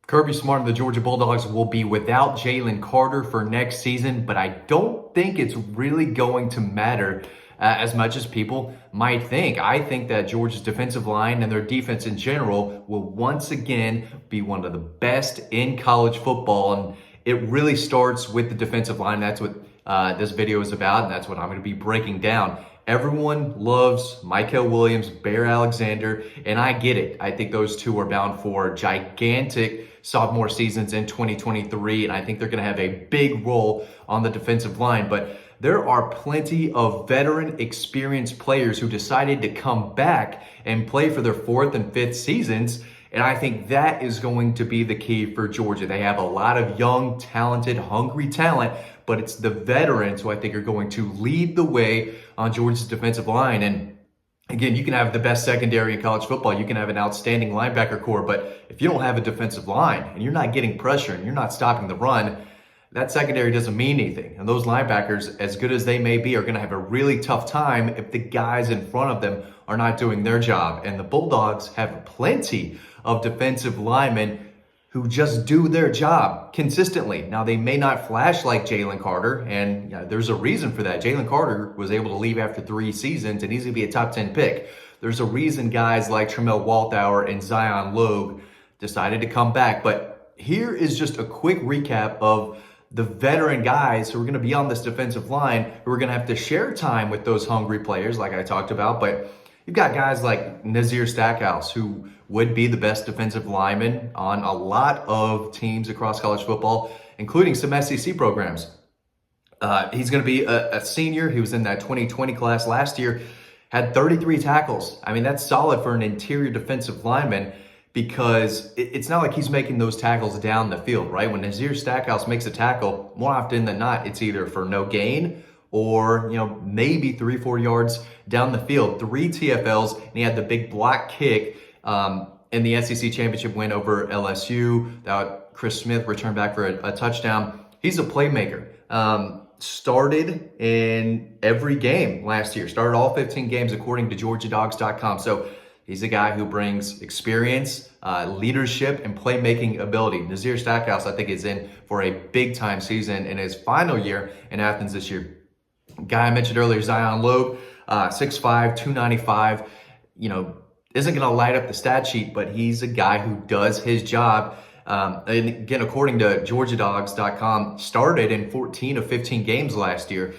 Kirby Smart and the Georgia Bulldogs will be without Jalen Carter for next season, but I don't think it's really going to matter as much as people might think. I think that Georgia's defensive line and their defense in general will once again be one of the best in college football, and it really starts with the defensive line. That's what this video is about, and that's what I'm going to be breaking down. Everyone loves Michael Williams, Bear Alexander, and I get it. I think those two are bound for gigantic sophomore seasons in 2023, and I think they're going to have a big role on the defensive line. But there are plenty of veteran, experienced players who decided to come back and play for their fourth and fifth seasons, and I think that is going to be the key for Georgia. They have a lot of young, talented, hungry talent, but it's the veterans who I think are going to lead the way on Georgia's defensive line. And again, you can have the best secondary in college football. You can have an outstanding linebacker core, but if you don't have a defensive line and you're not getting pressure and you're not stopping the run, that secondary doesn't mean anything. And those linebackers, as good as they may be, are going to have a really tough time if the guys in front of them are not doing their job. And the Bulldogs have plenty of defensive linemen who just do their job consistently. Now, they may not flash like Jalen Carter, and there's a reason for that. Jalen Carter was able to leave after 3 seasons, and he's going to be a top 10 pick. There's a reason guys like Tramel Walthour and Zion Logue decided to come back. But here is just a quick recap of the veteran guys who are going to be on this defensive line, who are going to have to share time with those hungry players like I talked about. But you've got guys like Nazir Stackhouse, who would be the best defensive lineman on a lot of teams across college football, including some SEC programs. He's going to be a senior. He was in that 2020 class last year, had 33 tackles. I mean, that's solid for an interior defensive lineman, because it's not like he's making those tackles down the field, right? When Nazir Stackhouse makes a tackle, more often than not, it's either for no gain or, maybe 3-4 yards down the field. 3 TFLs, and he had the big block kick in the SEC championship win over LSU. That Chris Smith returned back for a touchdown. He's a playmaker. Started in every game last year. Started all 15 games according to DAWGS.com. So he's a guy who brings experience, leadership, and playmaking ability. Nazir Stackhouse, I think, is in for a big-time season in his final year in Athens this year. Guy I mentioned earlier, Zion Logue, 6'5", 295, isn't going to light up the stat sheet, but he's a guy who does his job. And again, according to GeorgiaDawgs.com, started in 14 of 15 games last year.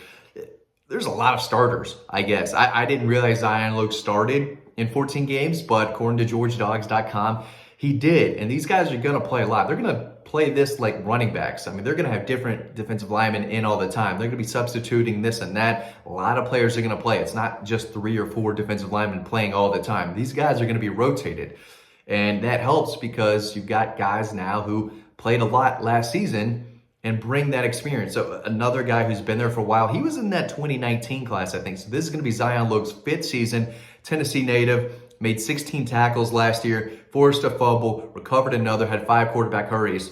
There's a lot of starters, I guess. I didn't realize Zion Logue started in 14 games, but according to GeorgiaDawgs.com, he did. And these guys are going to play a lot. They're going to play this like running backs. I mean, they're going to have different defensive linemen in all the time. They're going to be substituting this and that. A lot of players are going to play. It's not just 3 or 4 defensive linemen playing all the time. These guys are going to be rotated. And that helps because you've got guys now who played a lot last season and bring that experience. So another guy who's been there for a while, he was in that 2019 class, I think. So this is going to be Zion Logue's 5th season. Tennessee native, made 16 tackles last year, forced a fumble, recovered another, had 5 quarterback hurries.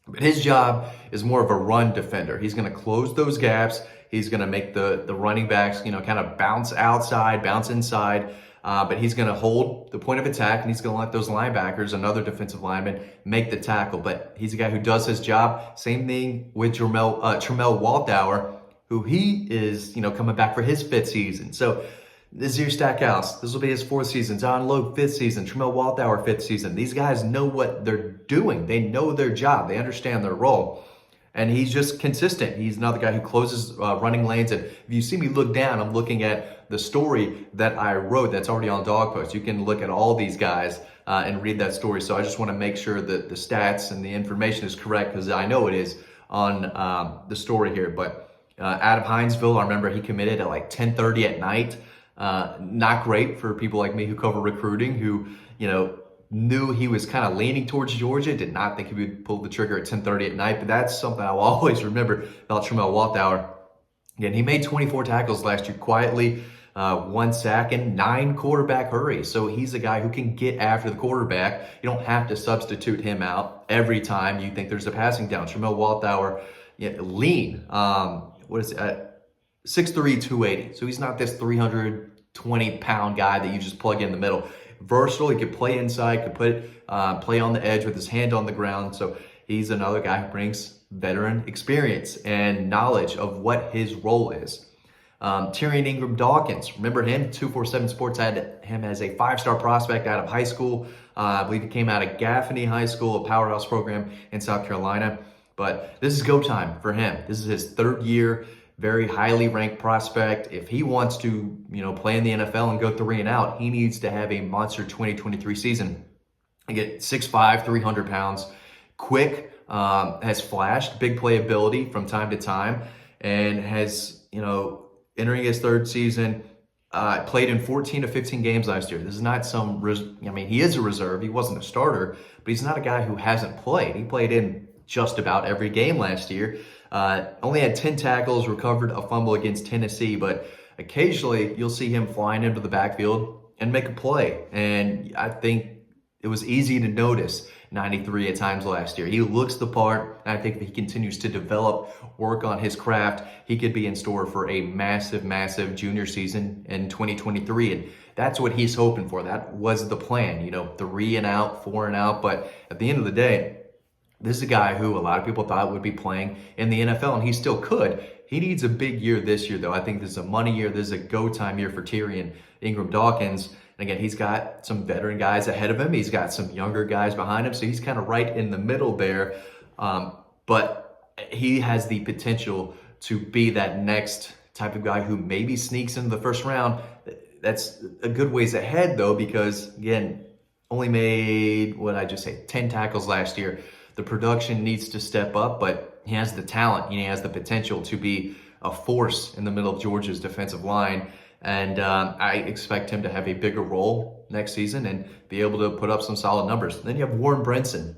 But his job is more of a run defender. He's going to close those gaps. He's going to make the running backs, kind of bounce outside, bounce inside. But he's going to hold the point of attack, and he's going to let those linebackers, another defensive lineman, make the tackle. But he's a guy who does his job. Same thing with Tramel Walthour, who he is, coming back for his 5th season. So Nazir Stackhouse, this will be his 4th season. Zion Logue, 5th season. Tramel Walthour, 5th season. These guys know what they're doing. They know their job. They understand their role. And he's just consistent. He's another guy who closes running lanes. And if you see me look down, I'm looking at the story that I wrote that's already on Dog Post. You can look at all these guys and read that story. So I just want to make sure that the stats and the information is correct, because I know it is on the story here. But out of Hinesville, I remember he committed at like 10:30 at night. Not great for people like me who cover recruiting, who, knew he was kind of leaning towards Georgia, did not think he would pull the trigger at 10:30 at night. But that's something I'll always remember about Tramel Walthour. Again, he made 24 tackles last year quietly, 1 sack and 9 quarterback hurries. So he's a guy who can get after the quarterback. You don't have to substitute him out every time you think there's a passing down. Tramel Walthour, lean. 6'3", 280. So he's not this 320-pound guy that you just plug in the middle. versatile. He could play inside, could play on the edge with his hand on the ground. So he's another guy who brings veteran experience and knowledge of what his role is. Tyrion Ingram-Dawkins, remember him? 247 Sports had him as a 5-star prospect out of high school. I believe he came out of Gaffney High School, a powerhouse program in South Carolina. But this is go time for him. This is his 3rd year, very highly ranked prospect. If he wants to, play in the NFL and go 3 and out, he needs to have a monster 2023 season. Again, 6'5", 300 pounds, quick, has flashed big playability from time to time, and has, entering his 3rd season, played in 14 to 15 games last year. This is not he is a reserve. He wasn't a starter, but he's not a guy who hasn't played. He played in just about every game last year. Only had 10 tackles, recovered a fumble against Tennessee, but occasionally you'll see him flying into the backfield and make a play. And I think it was easy to notice 93 at times last year. He looks the part, and I think if he continues to develop, work on his craft, he could be in store for a massive, massive junior season in 2023. And that's what he's hoping for. That was the plan, 3 and out, 4 and out. But at the end of the day, this is a guy who a lot of people thought would be playing in the NFL, and he still could. He needs a big year this year, though. I think this is a money year. This is a go-time year for Tyrion Ingram-Dawkins. And again, he's got some veteran guys ahead of him. He's got some younger guys behind him. So he's kind of right in the middle there. But he has the potential to be that next type of guy who maybe sneaks into the first round. That's a good ways ahead, though, because, again, only made, 10 tackles last year. The production needs to step up, but he has the talent. He has the potential to be a force in the middle of Georgia's defensive line. And I expect him to have a bigger role next season and be able to put up some solid numbers. Then you have Warren Brinson,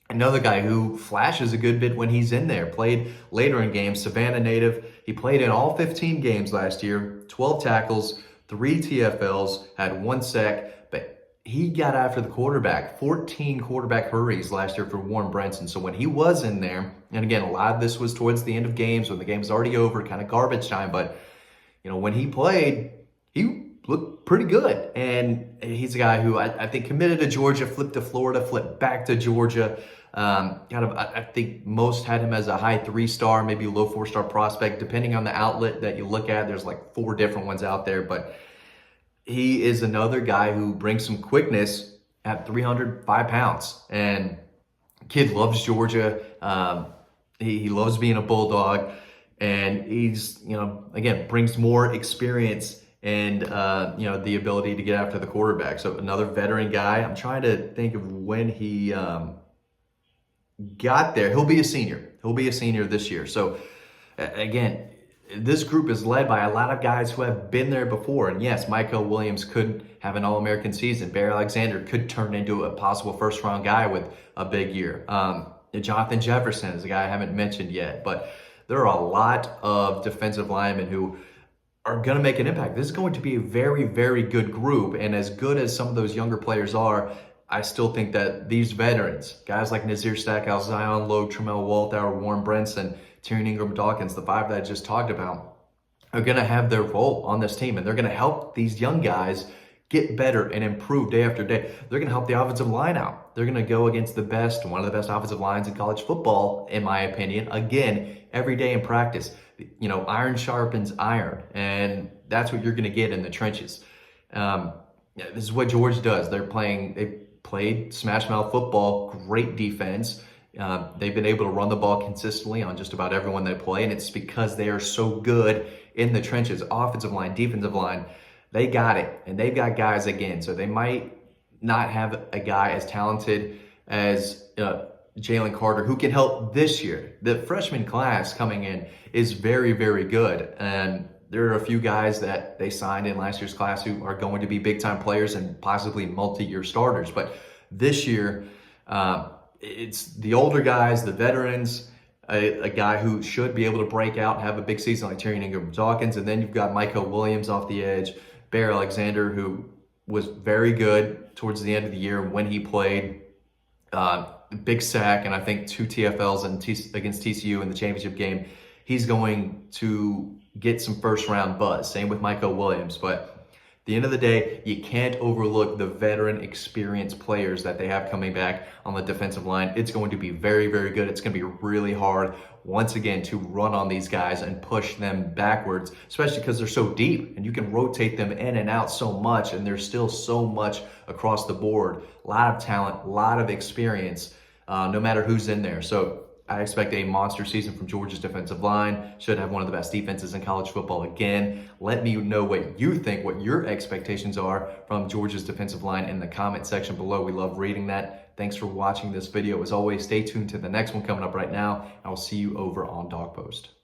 another guy who flashes a good bit when he's in there. Played later in games, Savannah native. He played in all 15 games last year, 12 tackles, 3 TFLs, had 1 sack, but he got after the quarterback. 14 quarterback hurries last year for Warren Brinson. So when he was in there, and again, a lot of this was towards the end of games when the game was already over, kind of garbage time, but when he played, he looked pretty good. And he's a guy who I think committed to Georgia, flipped to Florida, flipped back to Georgia. I think most had him as a high 3-star, maybe low 4-star prospect, depending on the outlet that you look at. There's like 4 different ones out there, but he is another guy who brings some quickness at 305 pounds. And kid loves Georgia. He loves being a Bulldog. And he's, again, brings more experience and, the ability to get after the quarterback. So another veteran guy. I'm trying to think of when he got there. He'll be a senior. He'll be a senior this year. So, again, this group is led by a lot of guys who have been there before. And yes, Michael Williams could have an All-American season. Barry Alexander could turn into a possible first-round guy with a big year. Jonathan Jefferson is a guy I haven't mentioned yet, but there are a lot of defensive linemen who are going to make an impact. This is going to be a very, very good group. And as good as some of those younger players are, I still think that these veterans, guys like Nazir Stackhouse, Zion Logue, Tramel Walthour, Warren Brinson, Tyrion Ingram-Dawkins, the 5 that I just talked about, are going to have their role on this team. And they're going to help these young guys get better and improve day after day. They're going to help the offensive line out. They're going to go against one of the best offensive lines in college football, in my opinion, again, every day in practice. Iron sharpens iron, and that's what you're going to get in the trenches. This is what Georgia does. They played smash mouth football, great defense. They've been able to run the ball consistently on just about everyone they play, and it's because they are so good in the trenches, offensive line, defensive line. They got it, and they've got guys again. So they might not have a guy as talented as Jalen Carter, who can help this year. The freshman class coming in is very, very good. And there are a few guys that they signed in last year's class who are going to be big-time players and possibly multi-year starters. But this year, it's the older guys, the veterans, a guy who should be able to break out and have a big season like Tyrion Ingram-Dawkins. And then you've got Michael Williams off the edge, Barry Alexander, who was very good towards the end of the year when he played. Big sack, and I think 2 TFLs against TCU in the championship game. He's going to get some first-round buzz. Same with Michael Williams. But the end of the day, you can't overlook the veteran experienced players that they have coming back on the defensive line. It's going to be very, very good. It's going to be really hard, once again, to run on these guys and push them backwards, especially because they're so deep and you can rotate them in and out so much, and there's still so much across the board. A lot of talent, a lot of experience, no matter who's in there. So I expect a monster season from Georgia's defensive line. Should have one of the best defenses in college football again. Let me know what you think, what your expectations are from Georgia's defensive line in the comment section below. We love reading that. Thanks for watching this video. As always, stay tuned to the next one coming up right now. I will see you over on Dog Post.